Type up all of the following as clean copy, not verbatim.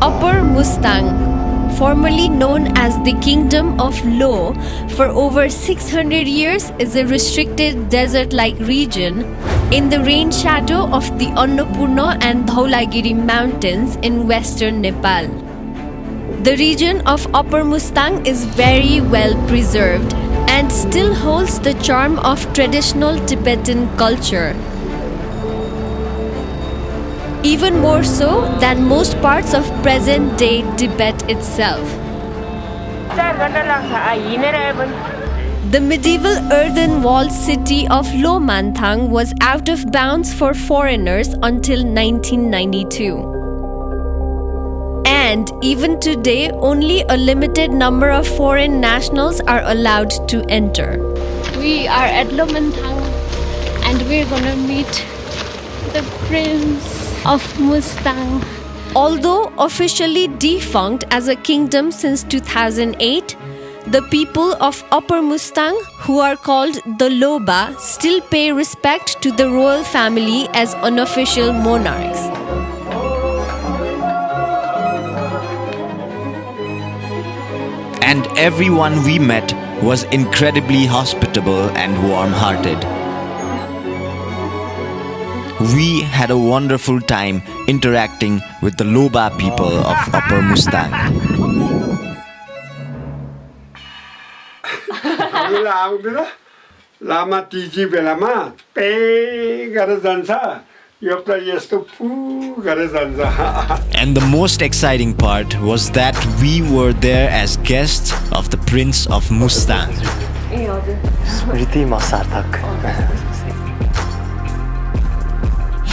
Upper Mustang, formerly known as the Kingdom of Lo, for over 600 years is a restricted desert-like region in the rain shadow of the Annapurna and Dhaulagiri mountains in western Nepal. The region of Upper Mustang is very well preserved and still holds the charm of traditional Tibetan culture, even more so than most parts of present-day Tibet itself. The medieval earthen-walled city of Lo Manthang was out of bounds for foreigners until 1992. And even today, only a limited number of foreign nationals are allowed to enter. We are at Lo Manthang and we're gonna meet the Prince of Mustang. Although officially defunct as a kingdom since 2008, the people of Upper Mustang, who are called the LOBA, still pay respect to the royal family as unofficial monarchs. And everyone we met was incredibly hospitable and warm-hearted. We had a wonderful time interacting with the LOBA people of Upper Mustang. LAMA TG बेलामा पे गरेर जान्छ यो त यस्तो पु गरेर जान्छ. And the most exciting part was that we were there as guests of the Prince of Mustang.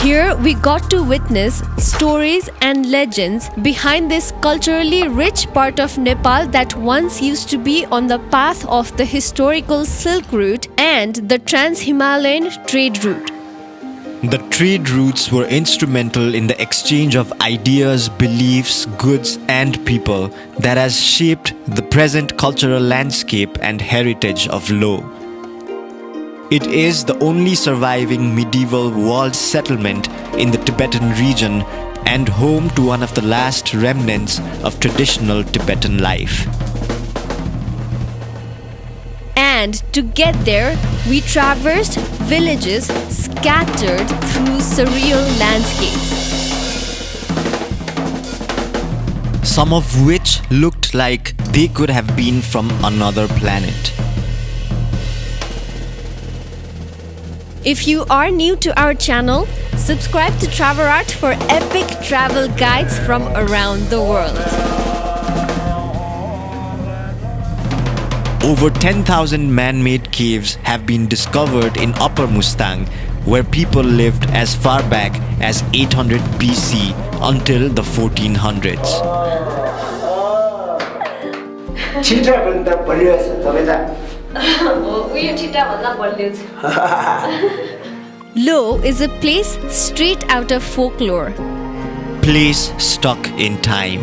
Here we got to witness stories and legends behind this culturally rich part of Nepal that once used to be on the path of the historical Silk Route and the Trans-Himalayan trade route. The trade routes were instrumental in the exchange of ideas, beliefs, goods, and people that has shaped the present cultural landscape and heritage of Lo. It is the only surviving medieval walled settlement in the Tibetan region and home to one of the last remnants of traditional Tibetan life. And to get there, we traversed villages scattered through surreal landscapes, some of which looked like they could have been from another planet. If you are new to our channel, subscribe to Traverart for epic travel guides from around the world. Over 10,000 man-made caves have been discovered in Upper Mustang, where people lived as far back as 800 BC until the 1400s. Lo is a place straight out of folklore. Place stuck in time.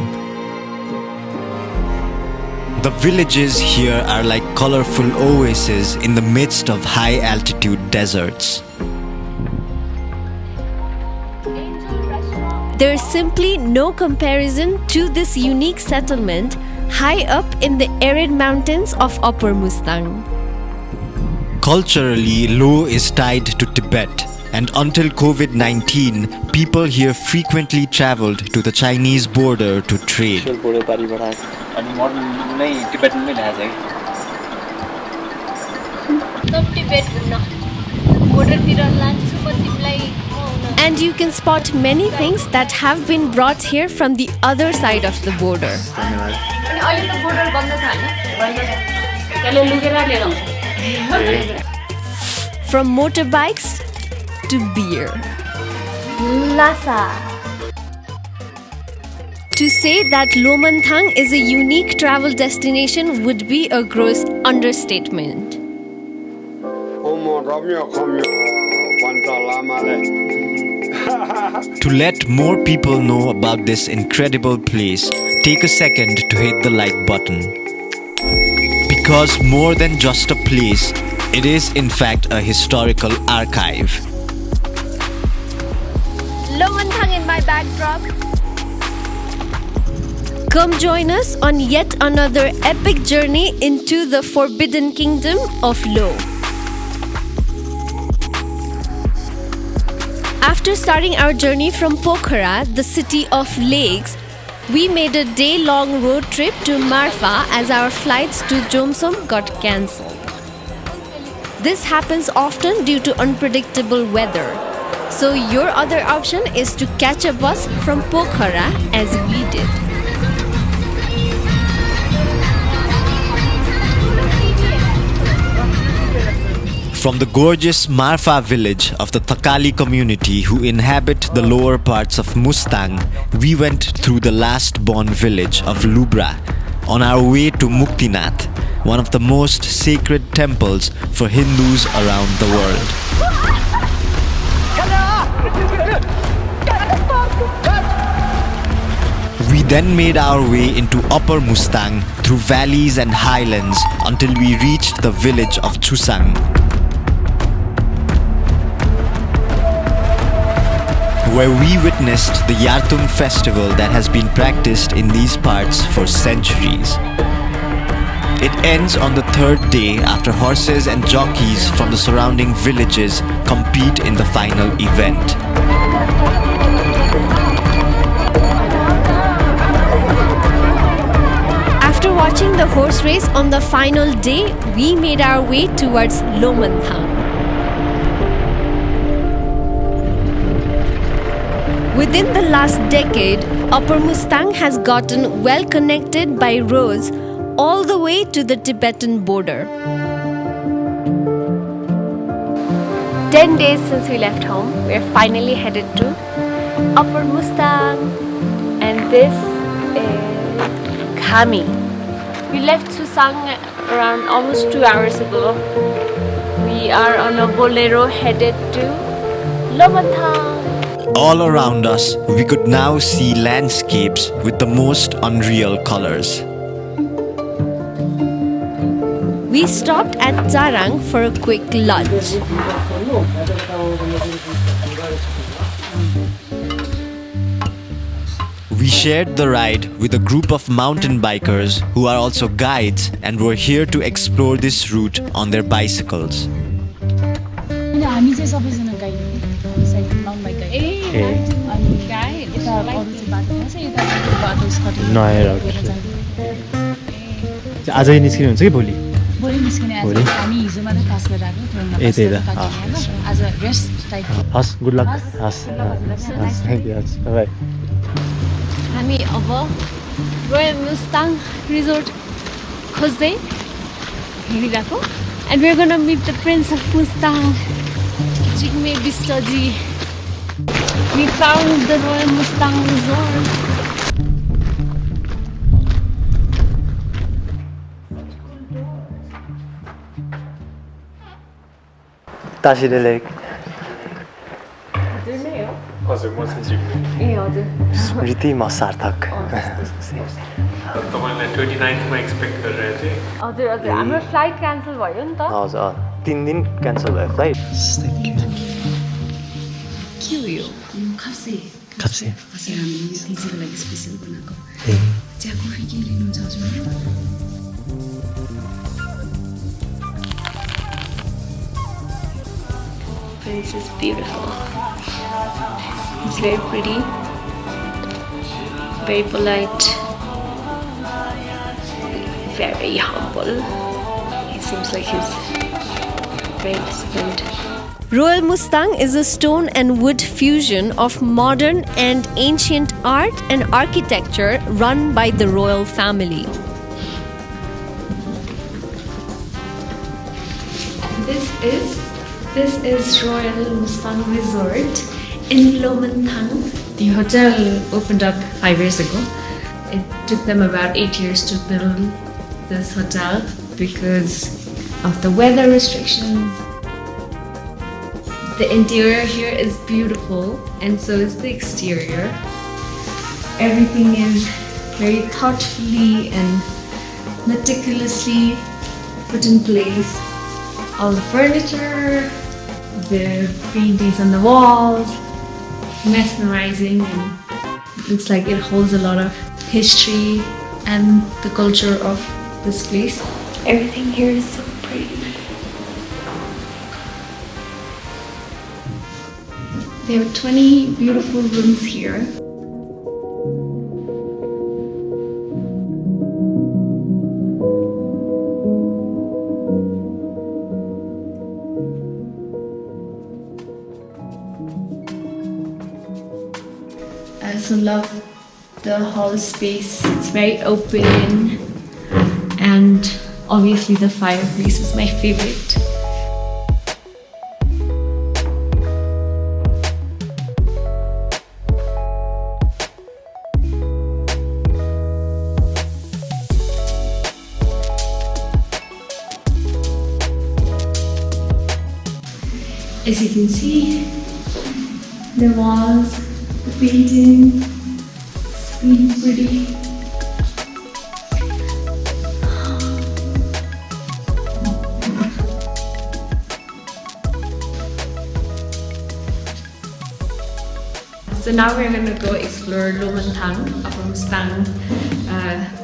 The villages here are like colorful oases in the midst of high-altitude deserts. There's simply no comparison to this unique settlement high up in the arid mountains of Upper Mustang. Culturally, Lo is tied to Tibet, and until COVID-19, people here frequently traveled to the Chinese border to trade. And you can spot many things that have been brought here from the other side of the border. From motorbikes to beer. LHASA. To say that Lo Manthang is a unique travel destination would be a gross understatement. To let more people know about this incredible place, take a second to hit the like button. Because more than just a place, It is in fact a historical archive. Manthang in my backdrop. Come join us on yet another epic journey into the forbidden kingdom of Lo. After starting our journey from Pokhara, the city of lakes, we made a day-long road trip to Marfa as our flights to Jomsom got cancelled. This happens often due to unpredictable weather. So your other option is to catch a bus from Pokhara as we did. From the gorgeous Marfa village of the Thakali community who inhabit the lower parts of Mustang, we went through the last born village of Nubra on our way to Muktinath, one of the most sacred temples for Hindus around the world. We then made our way into Upper Mustang through valleys and highlands until we reached the village of Chusang, where we witnessed the Yartung festival that has been practiced in these parts for centuries. It ends on the third day after horses and jockeys from the surrounding villages compete in the final event. After watching the horse race on the final day, we made our way towards Manthang. Within the last decade, Upper Mustang has gotten well connected by roads all the way to the Tibetan border. 10 days since we left home, we're finally headed to Upper Mustang, and this is Khami. We left Chusang around almost 2 hours ago. We are on a bolero headed to Manthang. All around us, we could now see landscapes with the most unreal colors. We stopped at Zarang for a quick lunch. We shared the ride with a group of mountain bikers who are also guides and were here to explore this route on their bicycles. हामी चाहिँ सबैजना guide हो cycle Mount bike guide अनि यता अरू चाहिँ बाटो छ यता बाटो स्कटिङ नयाँ आजै निस्किनु हुन्छ कि भोलि भोलि निस्किने आज हामी हिजो मात्रै पास गरेर आएको आज rest type has good luck has thank you has by हामी अब रोयल मुस्ताङ रिजोर्ट खोज्दै हिँडिरहेको and we're gonna meet the Prince of Mustang, Jigme Bistaji. We found the Royal Mustang Resort. Tashide Lake. हजुर म चाहिँ जिग्मे ए हजुर स्मृति म सार्थक तपाईँलाई 29th मा एक्सपेक्ट गरिरहेको थिएँ हजुर हजुर हाम्रो फ्लाइट क्यान्सल भयो नि त हजुर 3 दिन क्यान्सल भयो फ्लाइट के हो यो खासै खासै खासै हामीले तिजको लागि स्पेशल बनाएको ए चिया कफी के लिनुहुन्छ हजुर This is beautiful. It's very pretty, very polite, very humble. He seems like he's very disciplined. Royal Mustang is a stone and wood fusion of modern and ancient art and architecture run by the royal family. This is Royal Mustang Resort in Manthang. The hotel opened up 5 years ago. It took them about 8 years to build this hotel because of the weather restrictions. The interior here is beautiful, and so is the exterior. Everything is very thoughtfully and meticulously put in place. all the furniture, the paintings on the walls, mesmerizing, and it looks like it holds a lot of history and the culture of this place. Everything here is so pretty. There are 20 beautiful rooms here. I also love the hall space. It's very open, and obviously the fireplace is my favorite. As you can see, the walls, the painting, it's really pretty. So now we're going to go explore Manthang, Upper Mustang,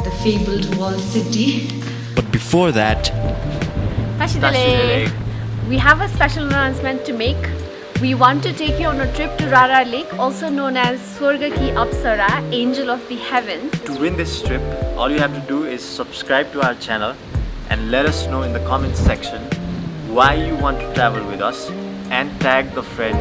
the fabled walled city. But before that, We have a special announcement to make. We want to take you on a trip to Traverart Lake, also known as Swarga Ki Apsara, Angel of the Heavens. to win this trip, all you have to do is subscribe to our channel and let us know in the comments section why you want to travel with us, and tag the friend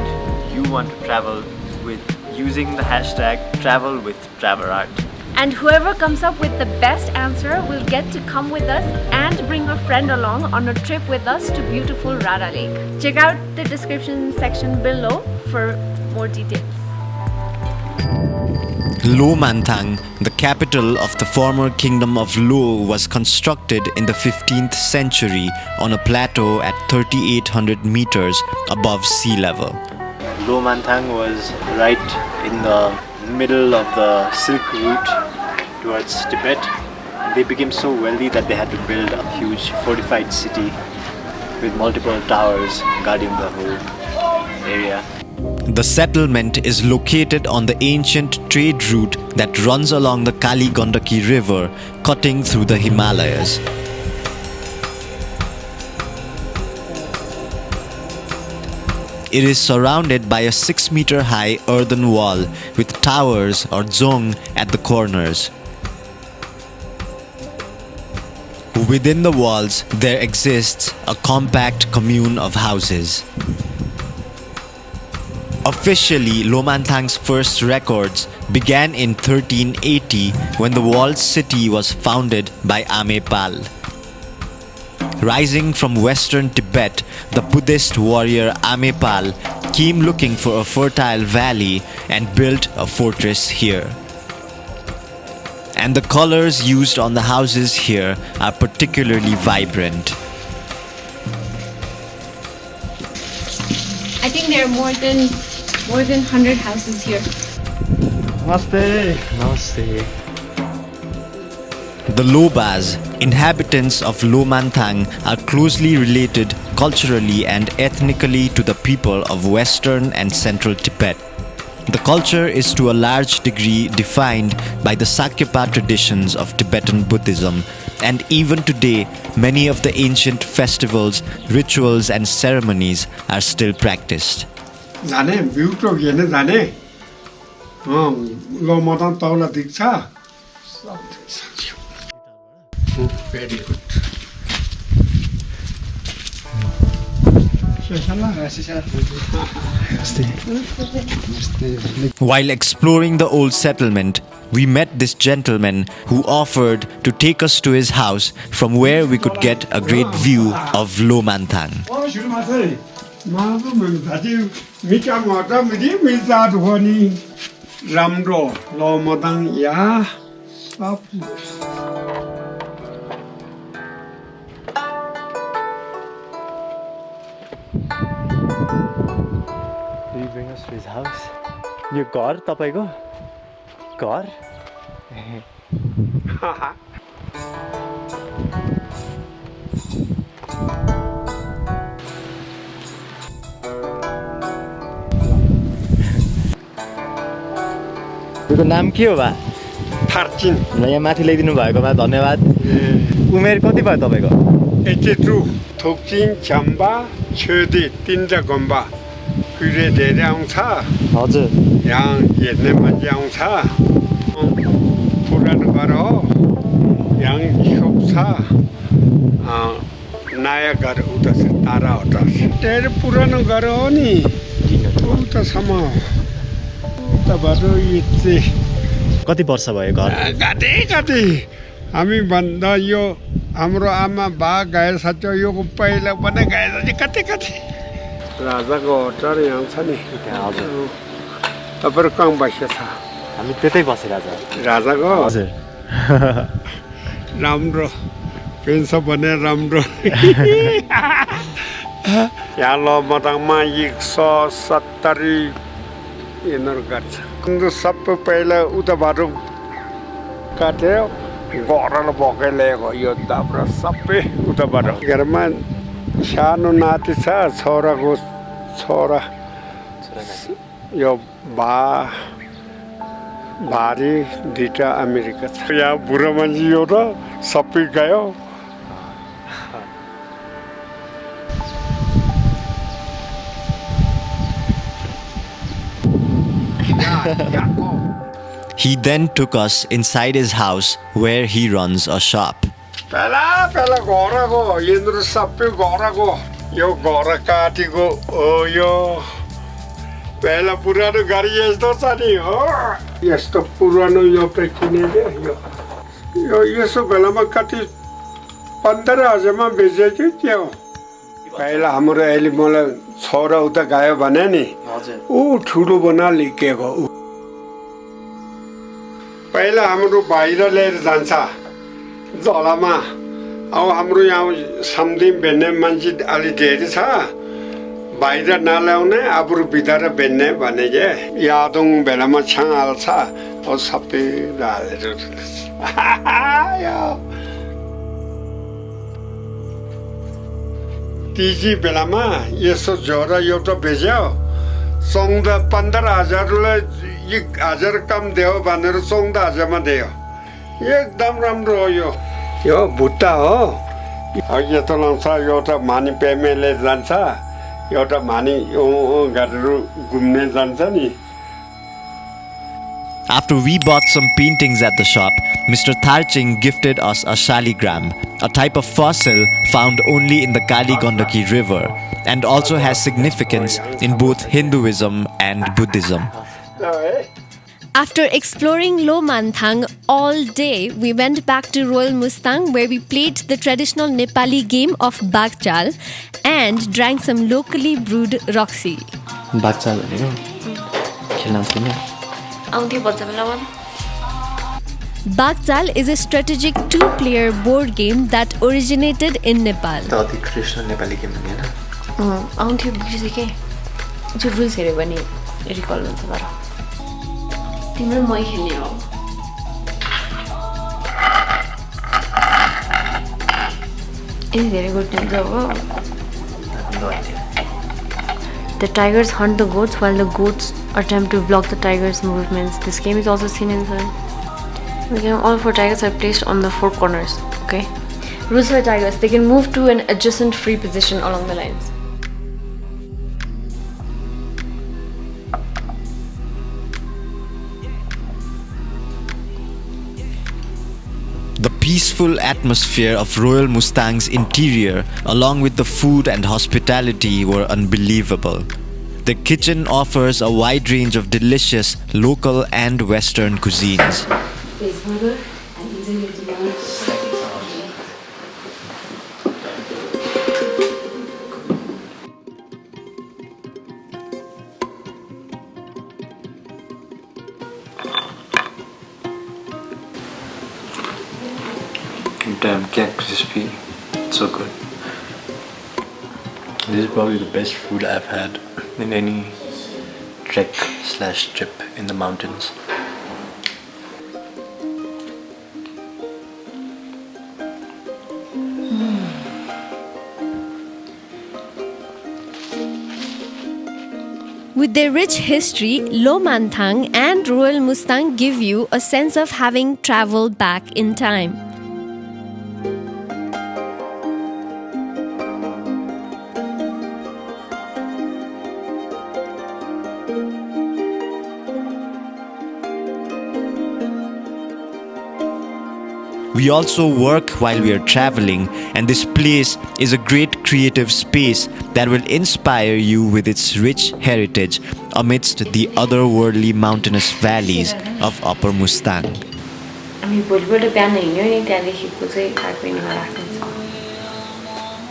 you want to travel with using the hashtag #TravelWithTraverart. And whoever comes up with the best answer will get to come with us and bring a friend along on a trip with us to beautiful Traverart Lake. Check out the description section below for more details. Manthang, the capital of the former kingdom of Lo, was constructed in the 15th century on a plateau at 3,800 meters above sea level. Manthang was right in the middle of the Silk Route towards Tibet. They became so wealthy that they had to build a huge fortified city with multiple towers guarding the whole area. The settlement is located on the ancient trade route that runs along the Kali-Gandaki river, cutting through the Himalayas. It is surrounded by a 6-meter high earthen wall with towers or JHONG at the corners. Within the walls, there exists a compact commune of houses. Officially, Manthang's first records began in 1380 when the walled city was founded by Amepal. Rising from western Tibet, the Buddhist warrior Amepal came looking for a fertile valley and built a fortress here. And the colors used on the houses here are particularly vibrant. I think there are more than 100 houses here. Namaste. Namaste. The LOBAs, inhabitants of Manthang, are closely related culturally and ethnically to the people of western and central Tibet. The culture is to a large degree defined by the Sakyapa traditions of Tibetan Buddhism, and even today, many of the ancient festivals, rituals and ceremonies are still practiced. जाने view टक हेर्न जाने ल मदन तौला देख्छ सब देख्छ very good While exploring the old settlement, we met this gentleman who offered to take us to his house from where we could get a great view of Manthang. मिटा मटा मिटी मिटा धोनी राम्रो ल मदन या सब Will you bring us to his house? Your घर तपाईको घर तपाईँको नाम के हो बा? थार्चिन ल यहाँ माथि ल्याइदिनु भएकोमा धन्यवाद। उमेर कति भयो तपाईँको? 82 थोक्चिङ छम्बा छेदी 3 गम्बा कुरे धेरै आउँछ हजुर यहाँ हेर्ने मान्छे आउँछ पुरानो घर हो यहाँ छोप छ नयाँ घर उता छ तारा होटल धेरै पुरानो घर हो नि उतासम्म उताबाट यो चाहिँ कति वर्ष भयो घर? कति हामी भन्दा यो हाम्रो आमा बा गए छ यो पहिला पनि गए कति राजाको होटल यहाँ छ नि हजुर तपाईँहरू कहाँ बसेको छ? हामी त्यतै बसिरहेको छ राजाको हजुर राम्रो पेन्स भने राम्रो यहाँ लमदाङमा 170 यिनीहरू गर्छ सबै पहिला उताबाट काट्यो घरल भएकै ल्याएको यो दाब्रा सबै उताबाट घरमा सानो नाति छ छोराको छोरा यो भारी 2टा अमेरिका छ यहाँ बुढो मान्छे यो र सबै गयो He then took us inside his house where he runs a shop. पहिला घरको यिनीहरू सबै घरको यो घर काटेको हो यो पहिला पुरानो गाडी यस्तो छ नि हो यस्तो पुरानो यो किनेको यो यसो बेलामा कति 15,000मा बेचेको के हो पहिला हाम्रो अहिले मलाई छोरा उता गयो भने नि ऊ ठुलो बना लिकेको पहिला हाम्रो बाहिर लिएर जान्छ जलामा अब हाम्रो यहाँ समधिम भेट्ने मान्छे अलि धेरै छ बाहिर नल्याउने आफू भित्र भेट्ने भने के यादुङ बेलामा छाङ हाल्छ अब सबै हालेर तिजी बेलामा यसो झोरा एउटा बेच्यो 15,000लाई 1,000 कम दियो भनेर 14,000मा दियो एकदम राम्रो हो यो भुट्टा हो यता लाउँछ एउटा मानी पेमेले जान्छ एउटा मानी गरेर घुम्ने जान्छ नि After we bought some paintings at the shop, Mr. Tharching gifted us a shaligram, a type of fossil found only in the Kali Gandaki river and also has significance in both Hinduism and Buddhism. After exploring Low Manthang all day, we went back to Royal Mustang where we played the traditional Nepali game of BAGH-CHAL and drank some locally brewed Roxy. BAGH-CHAL भनेको खेल्न आउँथ्यो BAGH-CHAL is a strategic 2-player board game that originated in Nepal. त अति traditional Nepali game हैन आउँथ्यो बिर्सेकै जो rules हेऱ्यो भने रिकल हुन्छ तर तिम्रो मै खेल्ने हो यति धेरै गुड टाइम हो The tigers hunt the goats while the goats attempt to block the tigers' movements. This game is also seen inside. The game, all 4 tigers are placed on the 4 corners. Okay. Rules for tigers: they can move to an adjacent free position along the lines. The peaceful atmosphere of Royal Mustang's interior, along with the food and hospitality, were unbelievable. The kitchen offers a wide range of delicious local and Western cuisines. Damn, get crispy. So good. This is probably the best food I've had in any trek/trip in the mountains. With their rich history, Manthang and Upper Mustang give you a sense of having traveled back in time. We also work while we are traveling, and this place is a great creative space that will inspire you with its rich heritage amidst the otherworldly mountainous valleys of Upper Mustang.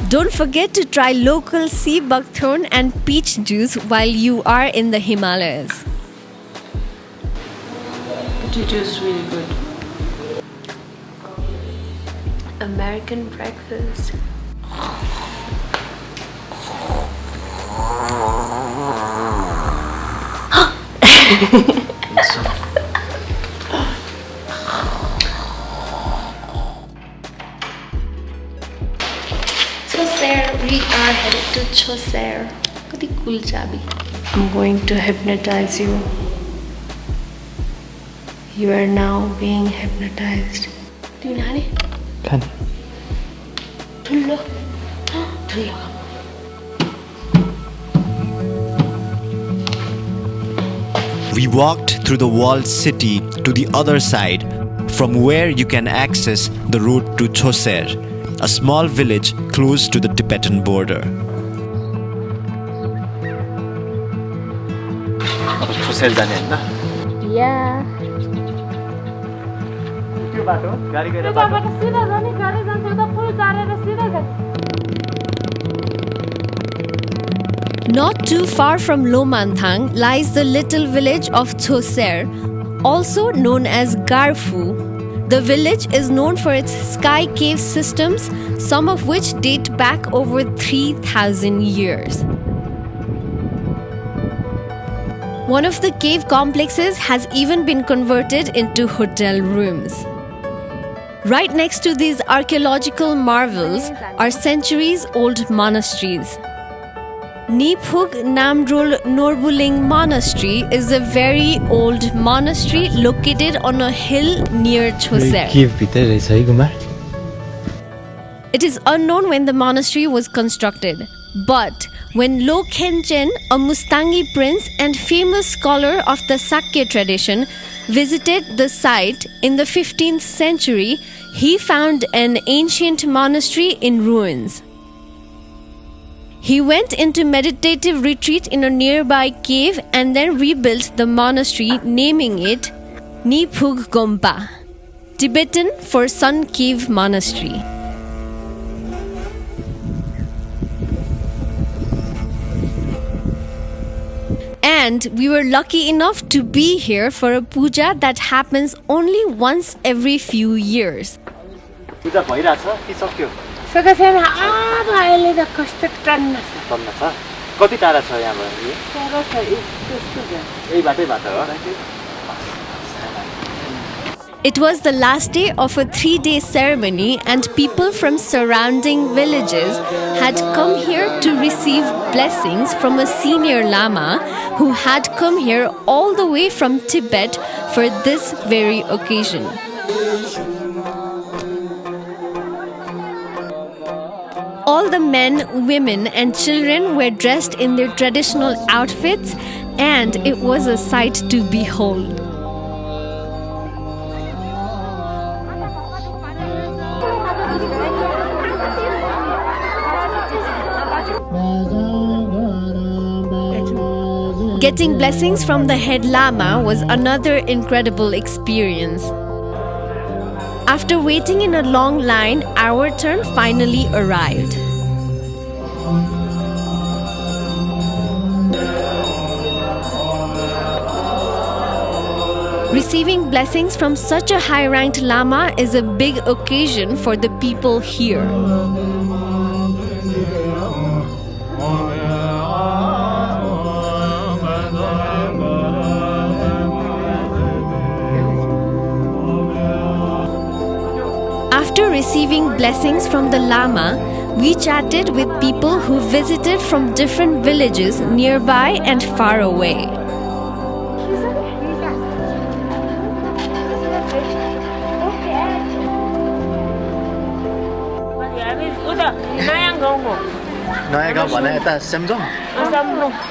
Don't forget to try local sea buckthorn and peach juice while you are in the Himalayas. It is really good. American breakfast. CHHOSER, we are headed to CHHOSER. Kati cool chabi. I'm going to hypnotize you. You are now being hypnotized. Do you know? We walked through the walled city to the other side, from where you can access the road to CHHOSER, a small village close to the Tibetan border. Yeah. Not too far from Manthang lies the little village of CHHOSER, also known as Garfu. The village is known for its sky cave systems, some of which date back over 3,000 years. One of the cave complexes has even been converted into hotel rooms. Right next to these archaeological marvels are centuries-old monasteries. Niphug Namdrol Norbuling Monastery is a very old monastery located on a hill near CHHOSER. It is unknown when the monastery was constructed, but when Lo Khenchen, a Mustangi prince and famous scholar of the Sakya tradition, visited the site in the 15th century, he found an ancient monastery in ruins. He went into meditative retreat in a nearby cave and then rebuilt the monastery, naming it Niphug Gompa, Tibetan for Sun Cave Monastery. And we were lucky enough to be here for a puja that happens only once every few years. It was the last day of a 3-day ceremony, and people from surrounding villages had come here to receive blessings from a senior Lama who had come here all the way from Tibet for this very occasion. All the men, women, and children were dressed in their traditional outfits, and it was a sight to behold. Getting blessings from the head Lama was another incredible experience. After waiting in a long line, our turn finally arrived. Receiving blessings from such a high-ranked Lama is a big occasion for the people here. After receiving blessings from the Lama, We chatted with people who visited from different villages nearby and far away. नयाँ गाउँ भने यता स्यामजङ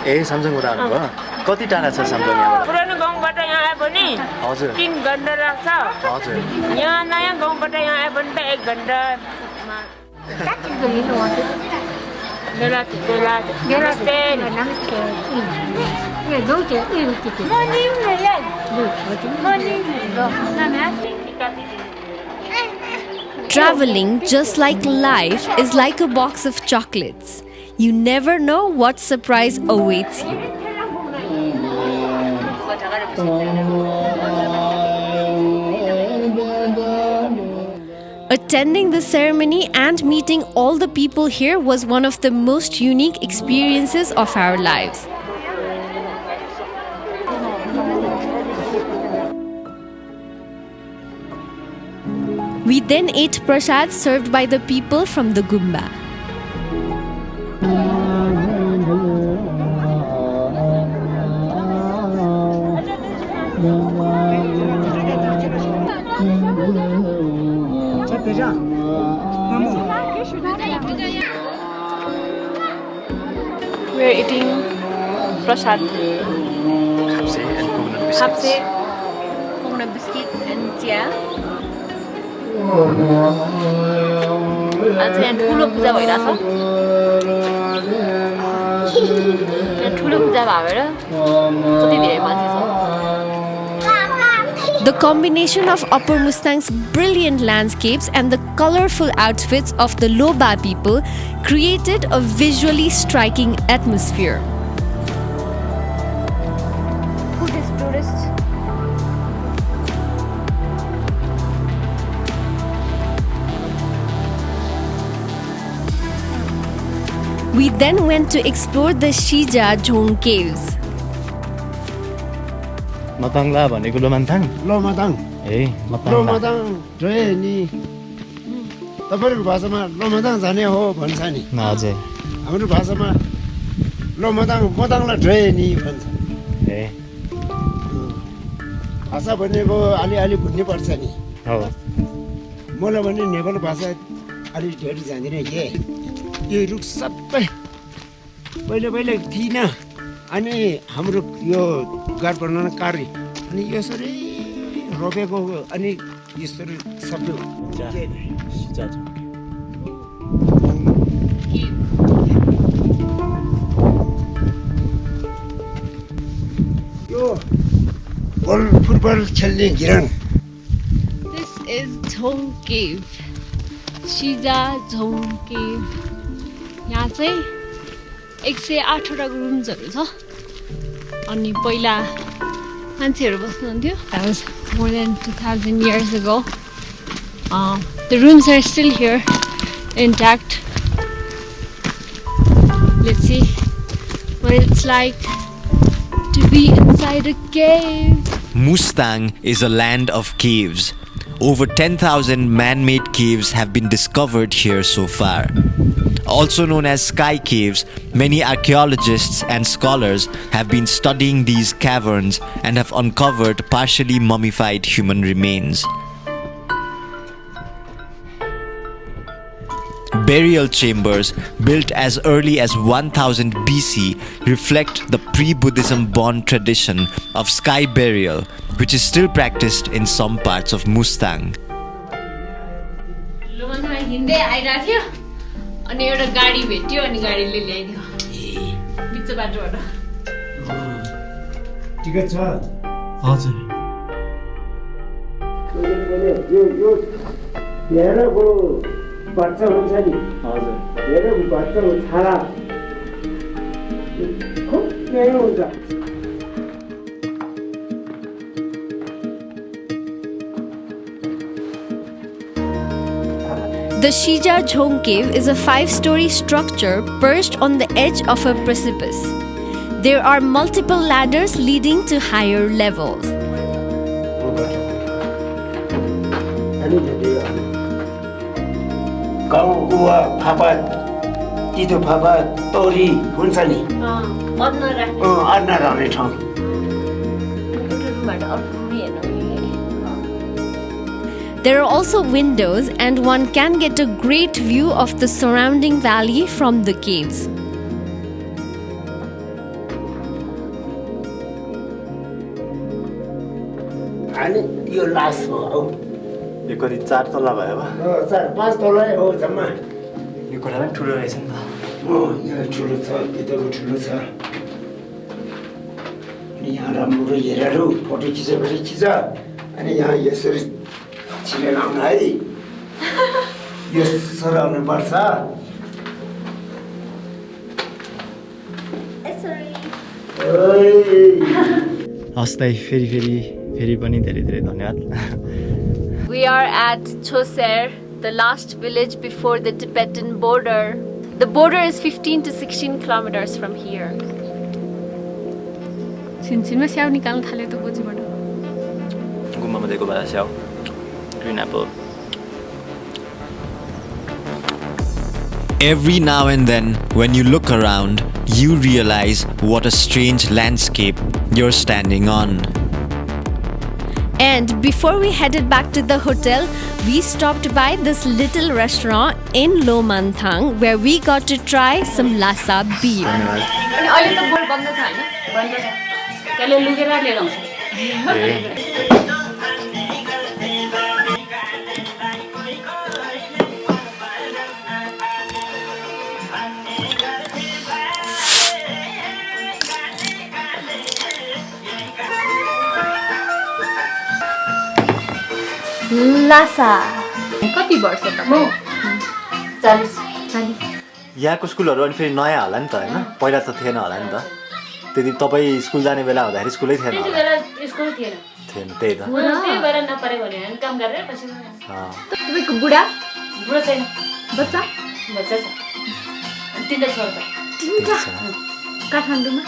ए स्यामजङबाट आउनुभयो कति टाढा छ स्यामजङ यहाँबाट पुरानो गाउँबाट यहाँ आए पनि हजुर 3 घण्टा लाग्छ हजुर यहाँ नयाँ गाउँबाट यहाँ आए पनि त 1 घण्टा Traveling, just like life, is like a box of chocolates. You never know what surprise awaits you. Attending the ceremony and meeting all the people here was one of the most unique experiences of our lives. We then ate prasad served by the people from the Gumba. We are eating prasad. Khapse Coconut biscuit and chia. आज यहाँ ठुलो पूजा भइरहेछ यहाँ ठुलो पूजा भएर कति धेरै मान्छे छ The combination of Upper Mustang's brilliant landscapes and the colorful outfits of the LOBA people created a visually striking atmosphere. Food is tourist. We then went to explore the JHONG caves. मताङला भनेको लोमान्थाङ लोमाताङ ए मताङ लोमाताङ ड्रे नि तपाईको भाषामा लोमाताङ जाने हो भन्छ नि हजुर हाम्रो भाषामा लोमाताङ मताङला ड्रे नि भन्छ ए भाषा भनेको अलि बुझ्नु पर्छ नि हो मलाई भने नेपाली भाषा अलि ढेर जान्दिनँ के यो रुख सबै पहिले थिएन अनि हाम्रो यो गाड बनाउन कार्य अनि यसरी रोपेको अनि यसरी सबै यो फुटबल खेल्ने ground This is JHONG cave. JHONG cave. यहाँ चाहिँ 108 वटा रुम्सहरु छ अनि पहिला मान्छेहरु बस्नुहुन्थ्यो. That was more than 2000 years ago. The rooms are still here intact. Let's see what it's like to be inside a cave. Mustang is a land of caves. Over 10,000 man-made caves have been discovered here so far. Also known as sky caves, many archaeologists and scholars have been studying these caverns and have uncovered partially mummified human remains. Burial chambers built as early as 1000 BC reflect the pre-Buddhism born tradition of sky burial, which is still practiced in some parts of Mustang. हिँड्दै आइरहेको थियो अनि एउटा गाडी भेट्यो अनि गाडीले ल्याइदियो बिच बाटोबाट. Ticket छ हजुर यो हेरको बच्चा हुन्छ नि हजुर हेरको बच्चा छाला खुब प्यारो हुन्छ. The JHONG cave is a 5-story structure perched on the edge of a precipice. There are multiple ladders leading to higher levels. गाउँ गुवा फापा तितो फापा तोरी हुन्छ नि अन्न रहने ठाउँ There are also windows, and one can get a great view of the surrounding valley from the caves. अनि यो last हो हौ यो कति 4 तला भयो बा 4-5 तलै हो जम्मा यो कोठा पनि ठुलो रहेछ नि त यो ठुलो छ भित्रको ठुलो छ अनि यहाँ राम्रो हेरेर फोटो खिचेपछि खिच अनि यहाँ यसरी छिरेर आउनु है यो सराउनु पर्छ हस् त फेरि पनि धेरै धेरै धन्यवाद We are at CHHOSER, the last village before the Tibetan border. The border is 15 to 16 kilometers from here. छिनछिनमा स्याउ निकाल्न थाल्यो त गोजीबाट गुम्बामा दिएको भए स्याउ green Apple Every now and then, when you look around, you realize what a strange landscape you're standing on. And before we headed back to the hotel, we stopped by this little restaurant in Manthang where we got to try some LHASA beer. अनि अहिले त board बन्द छ हैन बन्द छ त्यसले लुकेर लिएर आउँछ LHASA कति वर्ष त म 40 यहाँको स्कुलहरू अनि फेरि नयाँ होला नि त हैन पहिला त थिएन होला नि त त्यति तपाईँ स्कुल जाने बेला हुँदाखेरि स्कुलै थिएन होला स्कुल थिएन त्यही त त्यही भएर नपरे भने हामी काम गरेर पछि तपाईको बुढा छैन बच्चा छ तिनवटा छोरा छ काठमाडौँमा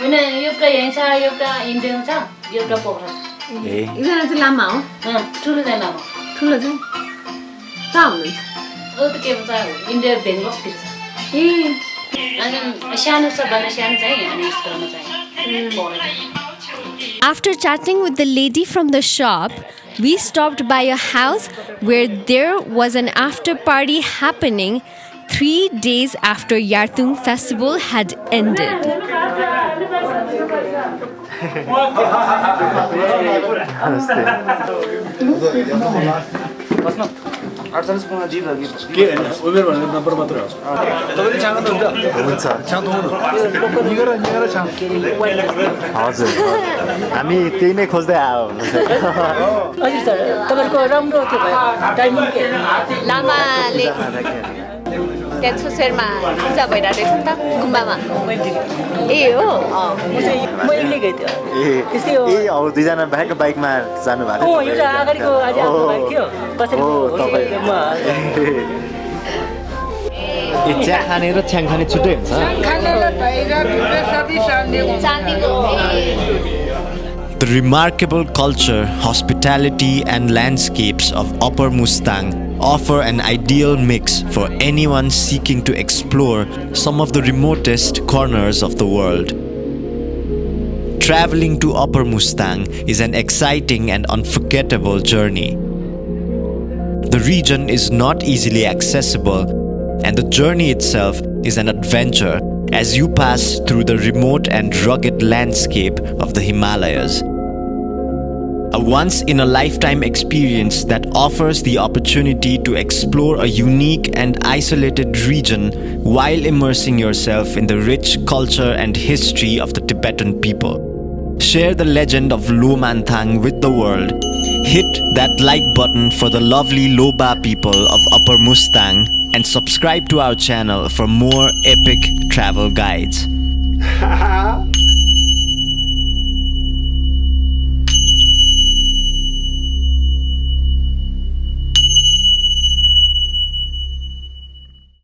होइन एउटा यहीँ छ एउटा इन्डियामा छ एउटा पोखरा छ एकजना चाहिँ लामा हो ठुलो चाहिँ लामा ठुलो चाहिँ कहाँ हुनुहुन्छ ऊ त के भन्छ इन्डिया बेङ्गलोरतिर छ अनि सानो छ भने सानो चाहिँ अनि स्कुलमा चाहिँ After chatting with the lady from the shop, we stopped by a house where there was an after party happening 3 days after YARTUNG festival had ended. हजुर हामी त्यही नै खोज्दै आयो हजुर सर तपाईँको राम्रो के भयो टाइमिङ के लामाले त्यहाँ छोसेरमा पूजा भइरहेको रहेछ नि त गुम्बामा ए हो म एक्लै गएको थियो त्यस्तै हो ए हौ दुईजना बाइकमा जानु भएको एउटा अगाडिको आज आफ्नो भाइ थियो चिया खाने र छ्याङ खाने छुट्टै हुन्छ The remarkable culture, hospitality, and landscapes of Upper Mustang offer an ideal mix for anyone seeking to explore some of the remotest corners of the world. Traveling to Upper Mustang is an exciting and unforgettable journey. The region is not easily accessible, and the journey itself is an adventure as you pass through the remote and rugged landscape of the Himalayas. A once-in-a-lifetime experience that offers the opportunity to explore a unique and isolated region while immersing yourself in the rich culture and history of the Tibetan people. Share the legend of Manthang with the world. Hit that like button for the lovely LOBA people of Upper Mustang and subscribe to our channel for more epic travel guides.